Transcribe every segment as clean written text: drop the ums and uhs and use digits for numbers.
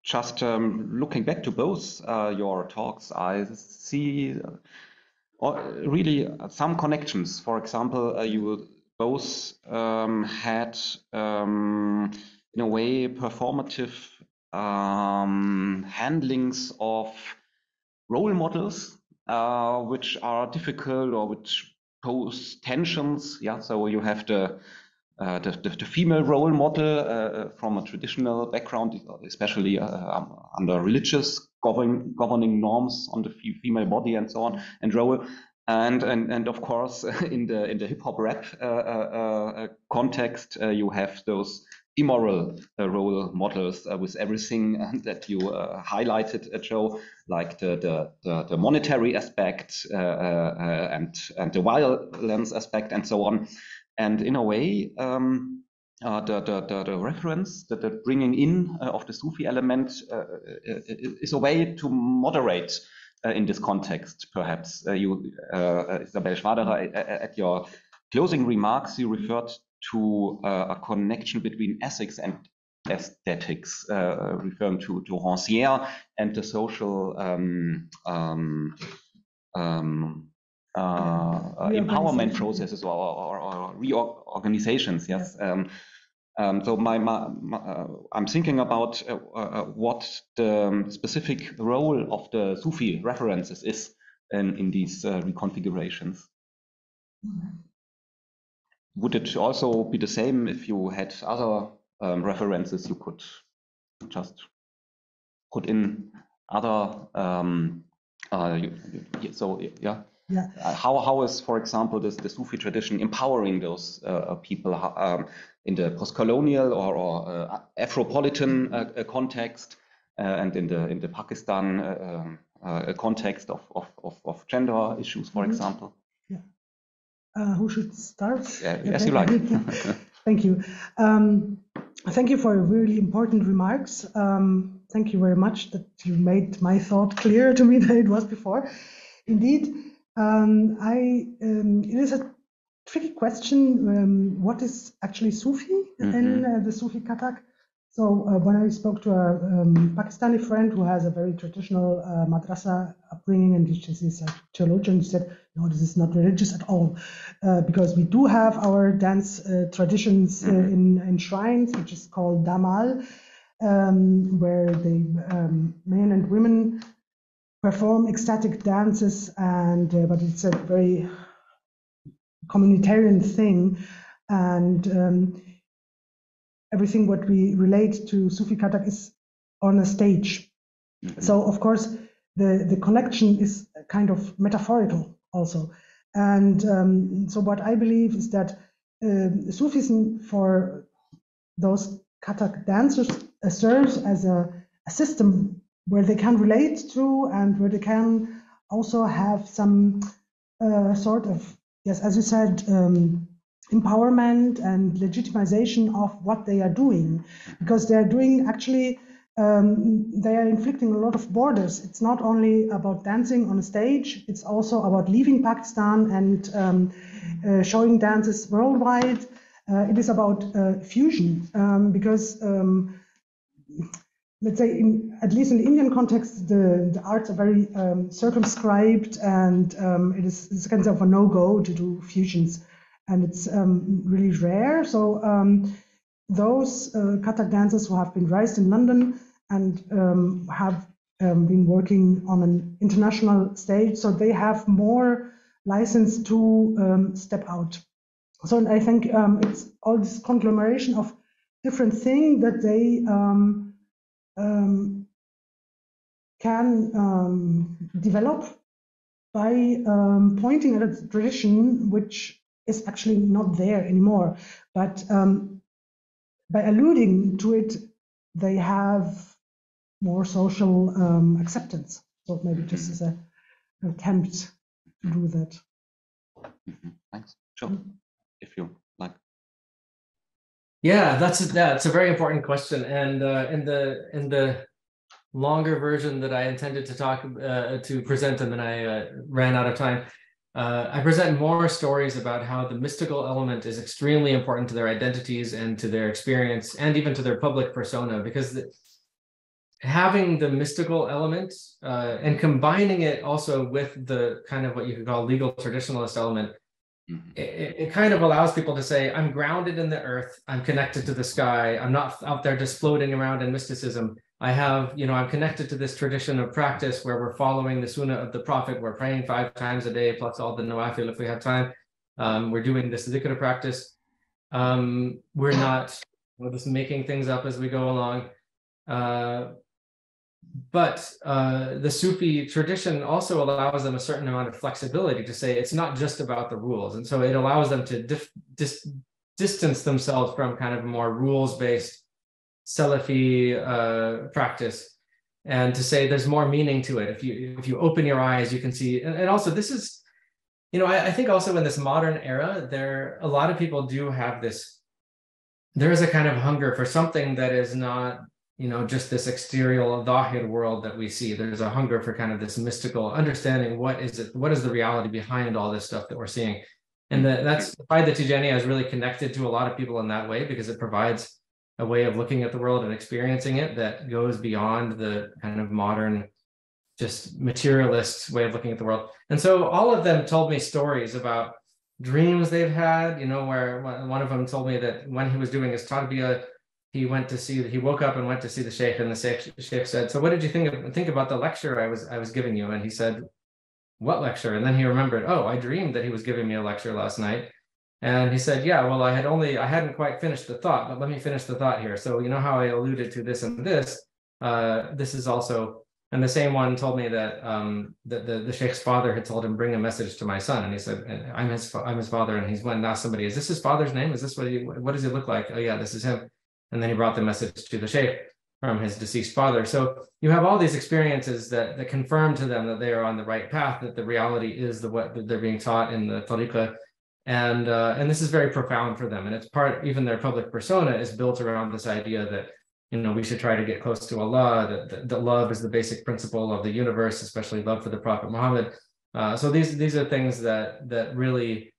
just looking back to both your talks, I see really some connections. For example, you both had, in a way, performative handlings of role models, which are difficult or which pose tensions. Yeah, so you have the female role model from a traditional background, especially under religious governing norms on the female body and so on and role, and of course in the hip hop rap context, you have those immoral role models with everything that you highlighted, Joe, like the monetary aspect and the violence aspect and so on. And in a way, the reference, the bringing in of the Sufi element is a way to moderate in this context, perhaps. Isabella Schwaderer, at your closing remarks, you referred to a connection between ethics and aesthetics, referring to Rancière and the social empowerment processes or reorganizations. Yes. So I'm thinking about what the specific role of the Sufi references is in these reconfigurations. Would it also be the same if you had other references you could just put in other? So yeah. Yeah. How is, for example, the Sufi tradition empowering those people in the post-colonial or Afropolitan context, and in the Pakistan context of gender issues, for example? Yeah. Who should start? As you like. Thank you. Thank you for your really important remarks. Thank you very much that you made my thought clearer to me than it was before. Indeed. It is a tricky question. What is actually Sufi in the Sufi Kathak? So when I spoke to a Pakistani friend who has a very traditional madrasa upbringing, and she's a theologian, she said, no, this is not religious at all, because we do have our dance traditions in shrines, which is called damal, where the men and women perform ecstatic dances, and but it's a very communitarian thing, and everything what we relate to Sufi Kathak is on a stage. So of course the connection is kind of metaphorical also, and so what I believe is that Sufism for those Kathak dancers serves as a system where they can relate to, and where they can also have some sort of, yes, as you said, empowerment and legitimization of what they are doing, because they are doing actually, they are inflicting a lot of borders. It's not only about dancing on a stage, it's also about leaving Pakistan and showing dances worldwide. It is about fusion, because let's say, at least in the Indian context, the arts are very circumscribed, and it's kind of a no-go to do fusions, and it's really rare. So those Kathak dancers who have been raised in London and have been working on an international stage, so they have more license to step out. So I think it's all this conglomeration of different things that they can develop by pointing at a tradition which is actually not there anymore. But by alluding to it, they have more social acceptance. So maybe just as an attempt to do that. Thanks. Sure. If you like. Yeah, that's a very important question, and in the longer version that I intended to talk to present, and then I ran out of time. I present more stories about how the mystical element is extremely important to their identities and to their experience, and even to their public persona, because having the mystical element and combining it also with the kind of what you could call legal traditionalist element, it kind of allows people to say, I'm grounded in the earth, I'm connected to the sky, I'm not out there just floating around in mysticism. I have, I'm connected to this tradition of practice where we're following the sunnah of the prophet, we're praying 5 times a day, plus all the nawafil if we have time. We're doing this dhikr practice. We're not just making things up as we go along. But the Sufi tradition also allows them a certain amount of flexibility to say it's not just about the rules. And so it allows them to distance themselves from kind of more rules-based Salafi practice, and to say there's more meaning to it. If you open your eyes, you can see. And also this is, I think also in this modern era, a lot of people do have this, there is a kind of hunger for something that is not, just this exterior dhahir world that we see. There's a hunger for kind of this mystical understanding. What is the reality behind all this stuff that we're seeing? And that's why the Tijaniya is really connected to a lot of people in that way, because it provides a way of looking at the world and experiencing it that goes beyond the kind of modern, just materialist way of looking at the world. And so all of them told me stories about dreams they've had, where one of them told me that when he was doing his tarbiyah, he woke up and went to see the sheikh, and the sheikh said, so what did you think about the lecture I was giving you? And he said, what lecture? And then he remembered, oh, I dreamed that he was giving me a lecture last night. And he said, yeah, well, I hadn't quite finished the thought, but let me finish the thought here. So how I alluded to this and this, this is also, and the same one told me that the sheikh's father had told him, bring a message to my son. And he said, I'm his father. And he's went and asked somebody, is this his father's name? Is this what does he look like? Oh yeah, this is him. And then he brought the message to the sheikh from his deceased father. So you have all these experiences that confirm to them that they are on the right path, that the reality is what they're being taught in the tariqah. And this is very profound for them. And it's even their public persona is built around this idea that, we should try to get close to Allah, that love is the basic principle of the universe, especially love for the Prophet Muhammad. So these are things that really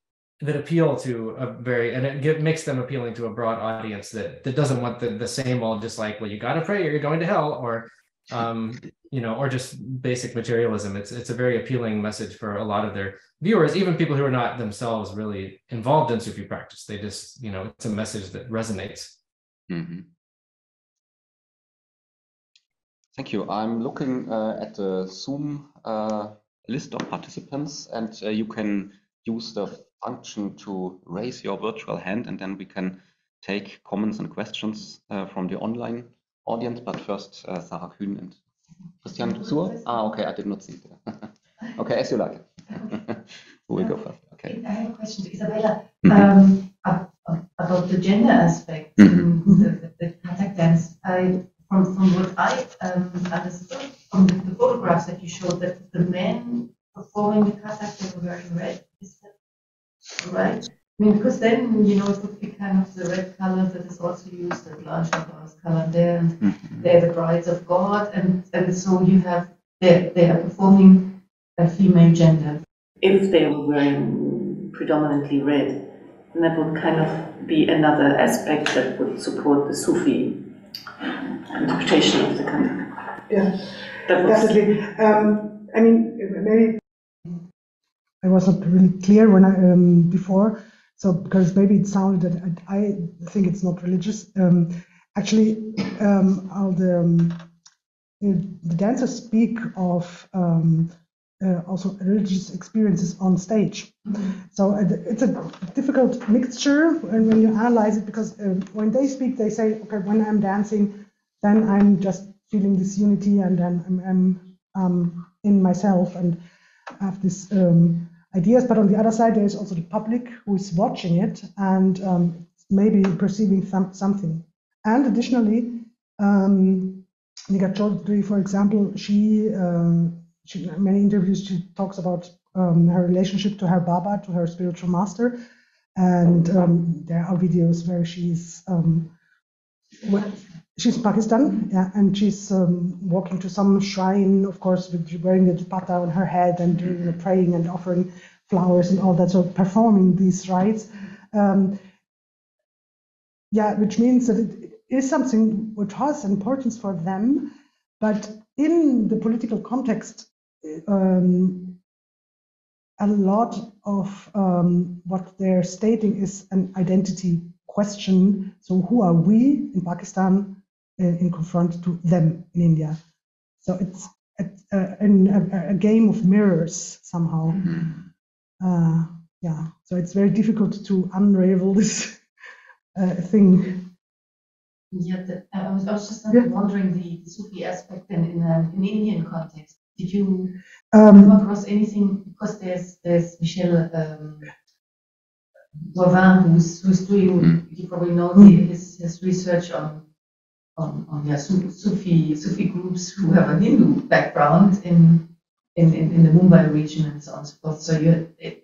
appeal to and it makes them appealing to a broad audience that doesn't want the same old, just like, well, you got to pray or you're going to hell, or or just basic materialism. It's a very appealing message for a lot of their viewers, even people who are not themselves really involved in Sufi practice. They just, it's a message that resonates. Mm-hmm. Thank you. I'm looking at the Zoom list of participants, and you can use the function to raise your virtual hand, and then we can take comments and questions from the online audience. But first, Sarah Kühn and Christian Zur. Okay, I did not see it. Okay, as you like. Who will go first? Okay. I have a question to Isabella about the gender aspect in the Kathak dance. From what I understood from the photographs that you showed, that the men performing the Kathak, they were wearing red. Is that right? I mean, because then, it would be kind of the red color that is also used, the Blanche color there, and they're the brides of God, and so you have, they are performing a female gender. If they were wearing predominantly red, then that would kind of be another aspect that would support the Sufi interpretation of the country. Yeah, definitely. I mean, maybe I was not really clear when I before, so because maybe it sounded that I think it's not religious. Actually, all the dancers speak of also religious experiences on stage. So it's a difficult mixture when you analyze it, because when they speak, they say, okay, when I'm dancing, then I'm just feeling this unity, and then I'm in myself and have this ideas. But on the other side, there's also the public who is watching it and maybe perceiving something. And additionally, Nika Chaudhry, for example, she in many interviews, she talks about her relationship to her Baba, to her spiritual master. And there are videos where she's in Pakistan, yeah, and she's walking to some shrine, of course, wearing the dupatta on her head and praying and offering flowers and all that, so performing these rites. Which means that it is something which has importance for them, But in the political context, a lot of what they're stating is an identity question. So who are we in Pakistan in confront to them in India? So it's a game of mirrors somehow. Yeah, so it's very difficult to unravel this thing. Yeah, I was just wondering the Sufi aspect in an Indian context. Did you come across anything? Because there's Michel Boivin who's doing, you probably know his research on Sufi groups who have a Hindu background in the Mumbai region and so on and so forth. So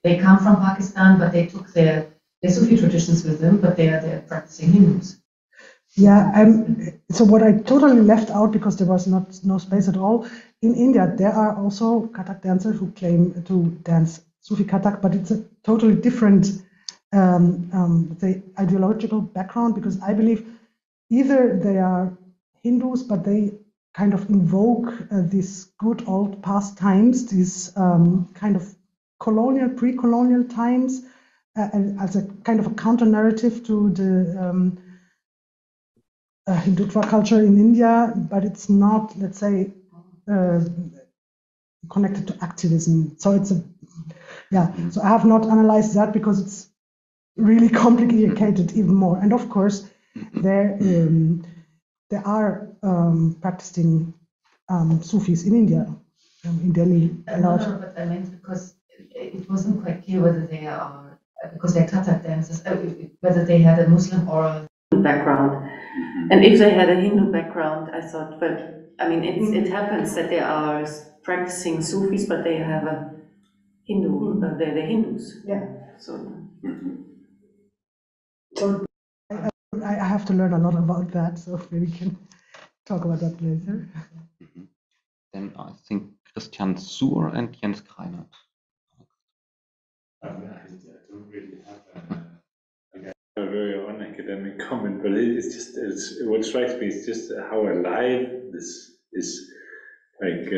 they come from Pakistan, but they took their Sufi traditions with them, but they're practicing Hindus. Yeah, so what I totally left out because there was no space at all. In India, there are also Kathak dancers who claim to dance Sufi Kathak, but it's a totally different the ideological background, because I believe either they are Hindus, but they kind of invoke these good old past times, these kind of pre-colonial times, and as a kind of a counter narrative to the Hindutva culture in India, but it's not, let's say, connected to activism. So it's so I have not analyzed that because it's really complicated even more. And of course, there are practicing Sufis in India, in Delhi. No, but I meant because it wasn't quite clear whether they are, because they're Kathak dancers, whether they had a Muslim or a Hindu background. And if they had a Hindu background, I thought, well, I mean, it happens that they are practicing Sufis, but they have a Hindu, they're the Hindus. Yeah. So I have to learn a lot about that, so maybe we can talk about that later. Then I think Christian Suhr and Jens Kreinert. I don't really have a very unacademic comment, but what strikes me is just how alive this is. Like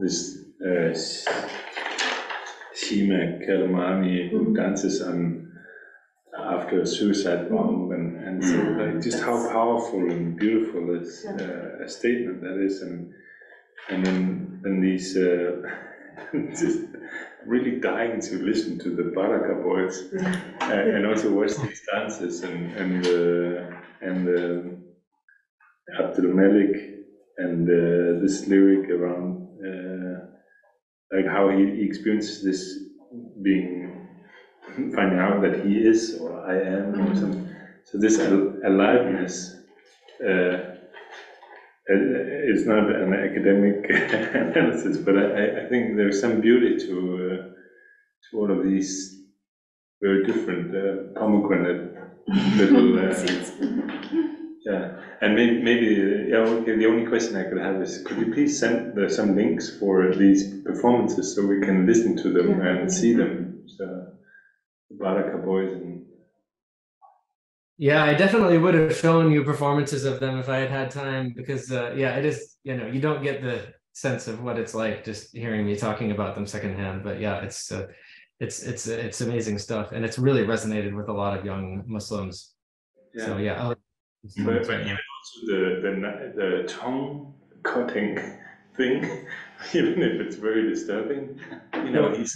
this Shima Kalamani who dances after a suicide bomb, and so like just how powerful and beautiful this a statement that is, and then these just really dying to listen to the Baraka boys and also watch these dances and Abdul Malik and this lyric around like how he experiences this finding out that he is or I am or something. So this aliveness is not an academic analysis, but I think there's some beauty to all of these very different pomegranate little yeah, and maybe okay, the only question I could have is, could you please send some links for these performances so we can listen to them and see them? So, the Baraka boys and. Yeah, I definitely would have shown you performances of them if I had had time, because it is, you don't get the sense of what it's like just hearing me talking about them secondhand. But yeah, it's amazing stuff, and it's really resonated with a lot of young Muslims. Yeah. So yeah. But even also the tongue cutting thing, even if it's very disturbing, he's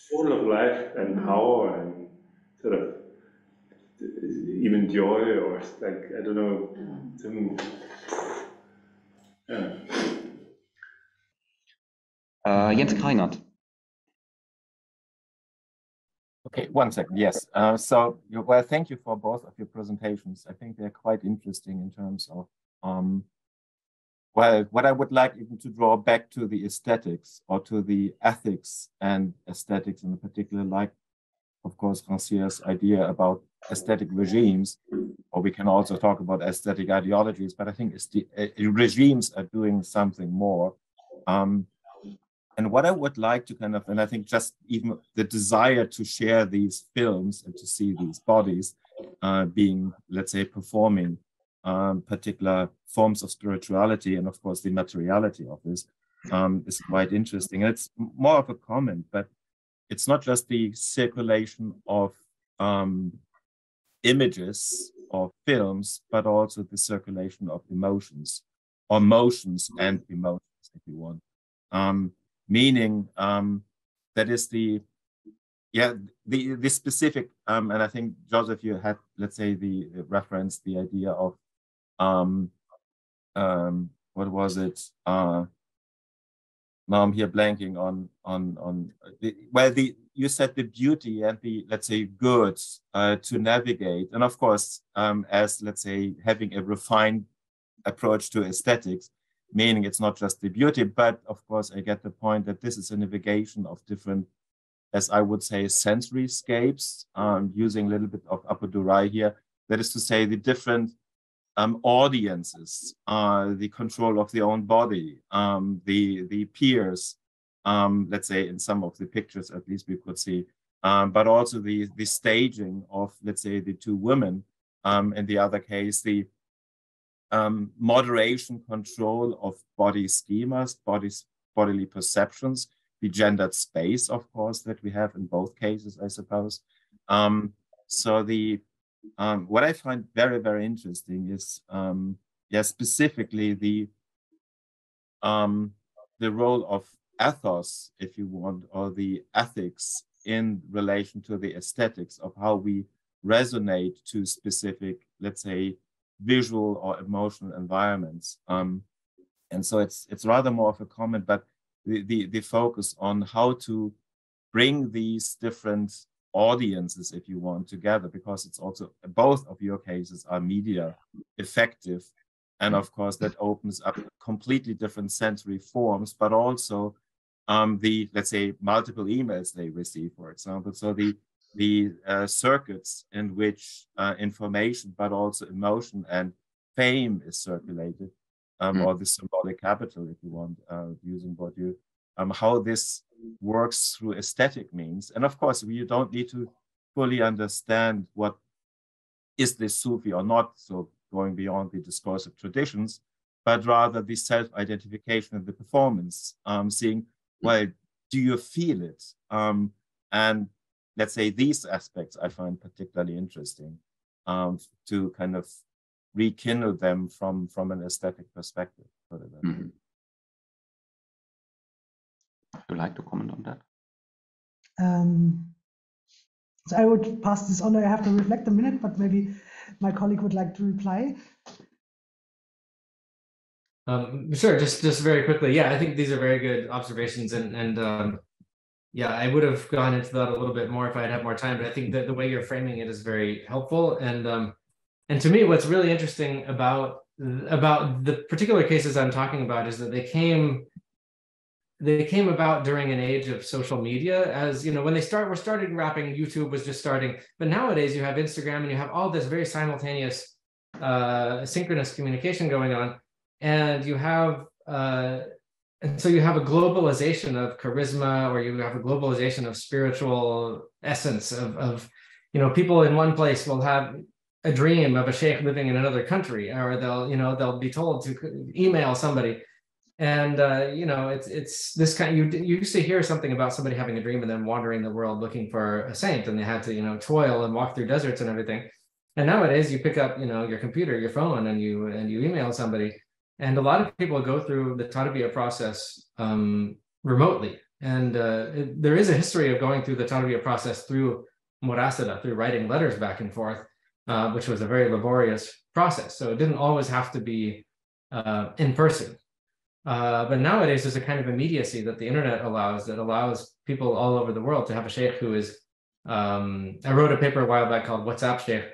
full of life and power and sort of even joy, or like, I don't know. Jens Kreinert. Okay, 1 second. Yes. Thank you for both of your presentations. I think they're quite interesting in terms of, what I would like even to draw back to the aesthetics or to the ethics and aesthetics in particular, like, of course, Rancier's idea about aesthetic regimes, or we can also talk about aesthetic ideologies, but I think regimes are doing something more. And what I would like to and I think just even the desire to share these films and to see these bodies being, let's say, performing particular forms of spirituality, and of course the materiality of this is quite interesting. It's more of a comment, but it's not just the circulation of images or films, but also the circulation of emotions, or motions and emotions, if you want. Meaning that is the specific, and I think, Joseph, you had, let's say, the reference, the idea of what was it? Now I'm here blanking on you said the beauty and the, let's say, goods to navigate, and of course, as, let's say, having a refined approach to aesthetics, meaning it's not just the beauty, but of course I get the point that this is a navigation of different, as I would say, sensory scapes, using a little bit of Apodurai here. That is to say, the different audiences, the control of the own body, the peers, let's say, in some of the pictures at least we could see, but also the staging of, let's say, the two women, in the other case, the moderation control of body schemas, bodily perceptions, the gendered space, of course, that we have in both cases, I suppose. So the what I find very, very interesting is, specifically the role of ethos, if you want, or the ethics in relation to the aesthetics of how we resonate to specific, let's say, visual or emotional environments. And so it's rather more of a comment, but the focus on how to bring these different audiences, if you want, together, because it's also, both of your cases are media effective, and of course that opens up completely different sensory forms, but also the, let's say, multiple emails they receive, for example. So the circuits in which information, but also emotion and fame is circulated, or the symbolic capital, if you want, using what you, how this works through aesthetic means. And of course, you don't need to fully understand what is this Sufi or not, so going beyond the discursive traditions, but rather the self-identification and the performance, seeing, well, do you feel it? And let's say these aspects I find particularly interesting, to kind of rekindle them from an aesthetic perspective. Mm-hmm. Would you like to comment on that? So I would pass this on. I have to reflect a minute, but maybe my colleague would like to reply. Sure, just very quickly. Yeah, I think these are very good observations, and yeah, I would have gone into that a little bit more if I had had more time, but I think that the way you're framing it is very helpful. And to me, what's really interesting about the particular cases I'm talking about is that they came about during an age of social media. As you know, when we're starting rapping, YouTube was just starting, but nowadays you have Instagram and you have all this very simultaneous synchronous communication going on, and you have and so you have a globalization of charisma, or you have a globalization of spiritual essence of people in one place will have a dream of a sheikh living in another country, or they'll be told to email somebody. And it's this kind. You used to hear something about somebody having a dream and then wandering the world looking for a saint, and they had to toil and walk through deserts and everything. And nowadays you pick up your computer, your phone, and you email somebody. And a lot of people go through the Tarbiyah process remotely. And there is a history of going through the Tarbiyah process through murasala, through writing letters back and forth, which was a very laborious process. So it didn't always have to be in person. But nowadays there's a kind of immediacy that the internet allows, that allows people all over the world to have a sheikh who is, I wrote a paper a while back called WhatsApp Sheikh,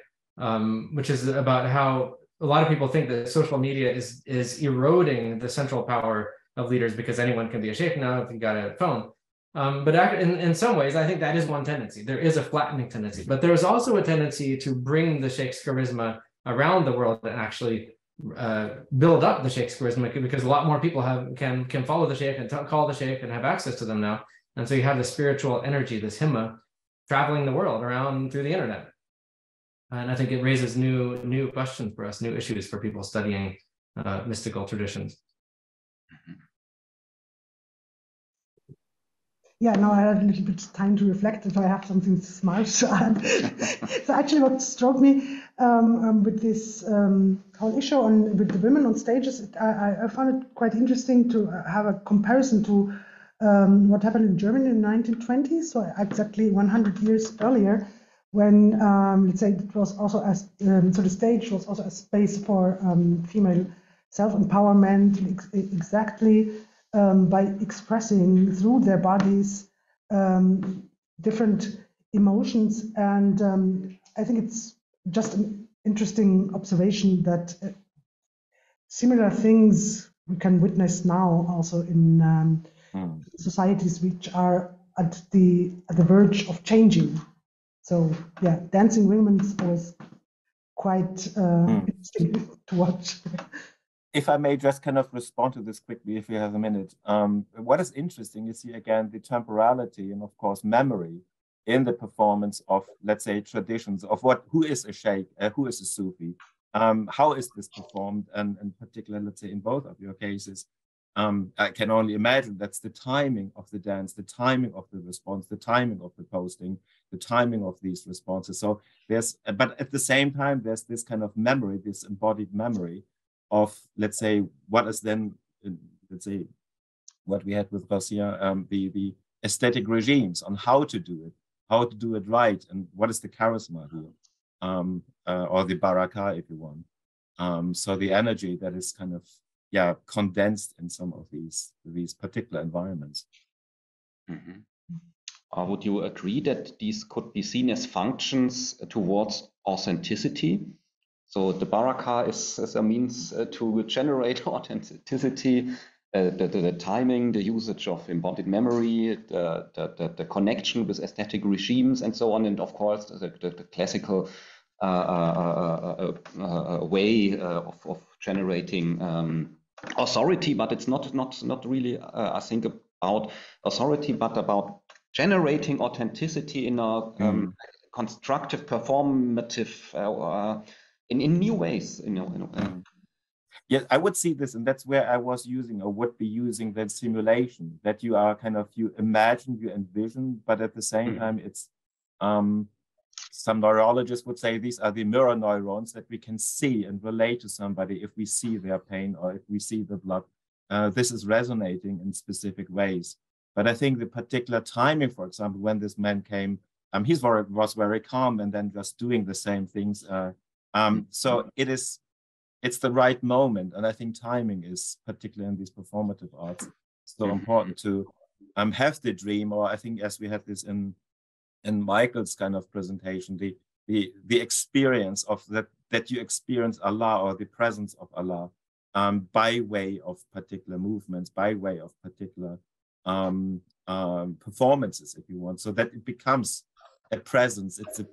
which is about how a lot of people think that social media is eroding the central power of leaders, because anyone can be a sheikh now if you got a phone. But in some ways, I think that is one tendency. There is a flattening tendency, but there is also a tendency to bring the sheikh's charisma around the world and actually build up the sheikh's charisma, because a lot more people can follow the sheikh and call the sheikh and have access to them now. And so you have the spiritual energy, this himma, traveling the world around through the internet. And I think it raises new questions for us, new issues for people studying mystical traditions. Yeah, now I had a little bit of time to reflect if I have something smart to add. So actually what struck me with this whole issue with the women on stages, I found it quite interesting to have a comparison to what happened in Germany in the 1920s, so exactly 100 years earlier, when, let's say, it was also so the stage was also a space for female self-empowerment, exactly by expressing through their bodies different emotions. And I think it's just an interesting observation that similar things we can witness now also in societies which are at the verge of changing. So yeah, dancing women is always quite interesting to watch. If I may just kind of respond to this quickly, if you have a minute. What is interesting is here again the temporality and of course memory in the performance of, let's say, traditions of who is a sheikh, who is a Sufi, how is this performed, and in particular, let's say, in both of your cases, I can only imagine that's the timing of the dance, the timing of the response, the timing of the posting, the timing of these responses. So but at the same time, there's this kind of memory, this embodied memory of, let's say, what is then, let's say, what we had with Garcia, the aesthetic regimes on how to do it right, and what is the charisma here, or the baraka, if you want. So the energy that is kind of, condensed in some of these particular environments. Would you agree that these could be seen as functions towards authenticity? So the baraka is a means to generate authenticity, the timing, the usage of embodied memory, the connection with aesthetic regimes, and so on, and of course the classical way of generating authority. But it's not really, I think, about authority, but about generating authenticity in a constructive, performative. In new ways, Yeah, I would see this, and that's where I was using, or would be using, that simulation, that you are kind of, you imagine, you envision, but at the same time, it's, some neurologists would say these are the mirror neurons that we can see and relate to somebody if we see their pain or if we see the blood. This is resonating in specific ways. But I think the particular timing, for example, when this man came, he was very calm and then just doing the same things. So it's the right moment. And I think timing is, particularly in these performative arts, so important to have the dream, or I think as we had this in Michael's kind of presentation, the experience of that you experience Allah or the presence of Allah by way of particular movements, by way of particular performances, if you want, so that it becomes a presence. It's a,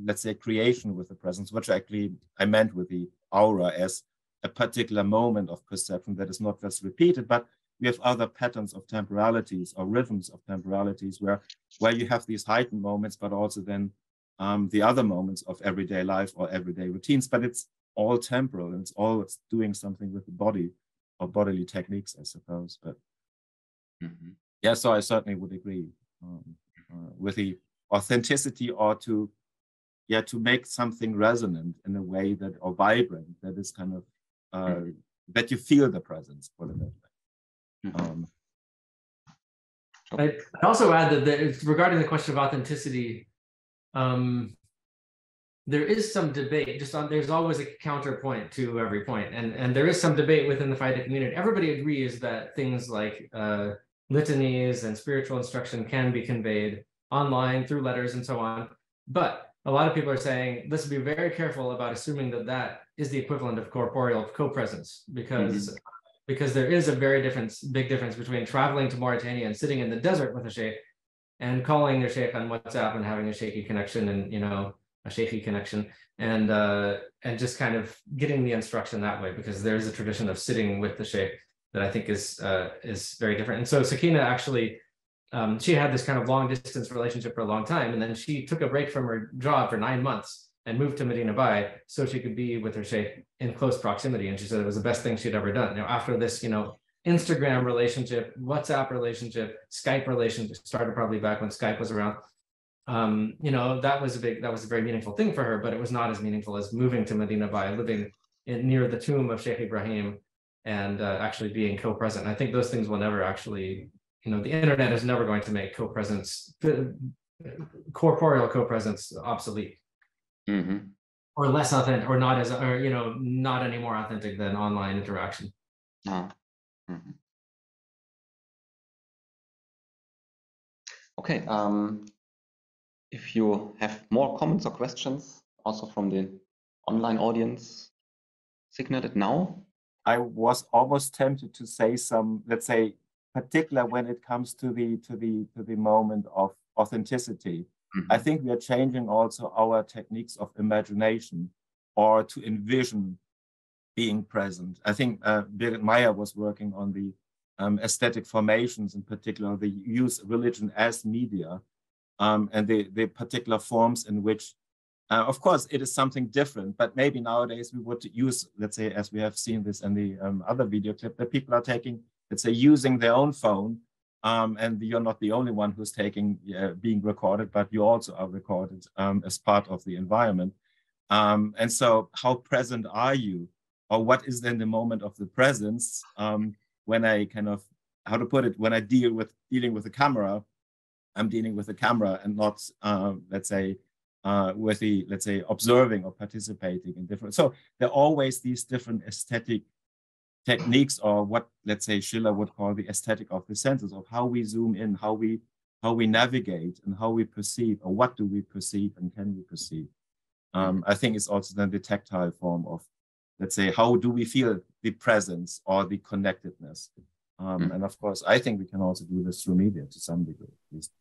let's say, creation with a presence, which actually I meant with the aura as a particular moment of perception that is not just repeated, but we have other patterns of temporalities or rhythms of temporalities where you have these heightened moments, but also then the other moments of everyday life or everyday routines. But it's all temporal, and it's all doing something with the body or bodily techniques, I suppose. But yeah, so I certainly would agree with the authenticity, or to make something resonant in a way that, or vibrant, that is kind of that you feel the presence, put it that way. I also add that regarding the question of authenticity, there is some debate. There's always a counterpoint to every point, and there is some debate within the Faida community. Everybody agrees that things like litanies and spiritual instruction can be conveyed online through letters and so on, but a lot of people are saying, let's be very careful about assuming that that is the equivalent of corporeal co-presence, because there is a very big difference between traveling to Mauritania and sitting in the desert with a sheikh and calling your sheikh on WhatsApp and having a shaky connection, and a shaky connection, and just kind of getting the instruction that way, because there is a tradition of sitting with the sheikh that I think is very different. And so Sakina actually, she had this kind of long distance relationship for a long time, and then she took a break from her job for 9 months and moved to Medina Bay so she could be with her sheikh in close proximity. And she said it was the best thing she'd ever done. Now, after this, Instagram relationship, WhatsApp relationship, Skype relationship started probably back when Skype was around. That was a very meaningful thing for her, but it was not as meaningful as moving to Medina Bay, living near the tomb of Sheikh Ibrahim, and actually being co-present. And I think those things will never actually, the internet is never going to make co-presence, corporeal co-presence obsolete. Mm-hmm. Or less authentic, or not as, not any more authentic than online interaction. Mm-hmm. Okay. If you have more comments or questions, also from the online audience, signal it now. I was almost tempted to say some, let's say, particular when it comes to the moment of authenticity. I think we are changing also our techniques of imagination, or to envision being present. I think Birgit Meyer was working on the aesthetic formations, in particular the use religion as media, and the particular forms in which, of course, it is something different, but maybe nowadays we would use, let's say, as we have seen this in the other video clip, that people are taking, let's say, using their own phone, and you're not the only one who's being recorded, but you also are recorded as part of the environment. And so how present are you? Or what is then the moment of the presence when I how to put it, when I dealing with the camera, I'm dealing with the camera and not, let's say, observing or participating in different. So there are always these different aesthetic techniques, or what, let's say, Schiller would call the aesthetic of the senses, of how we zoom in, how we navigate, and how we perceive, or what do we perceive and can we perceive. I think it's also then the tactile form of, let's say, how do we feel the presence or the connectedness. And of course, I think we can also do this through media to some degree, at least.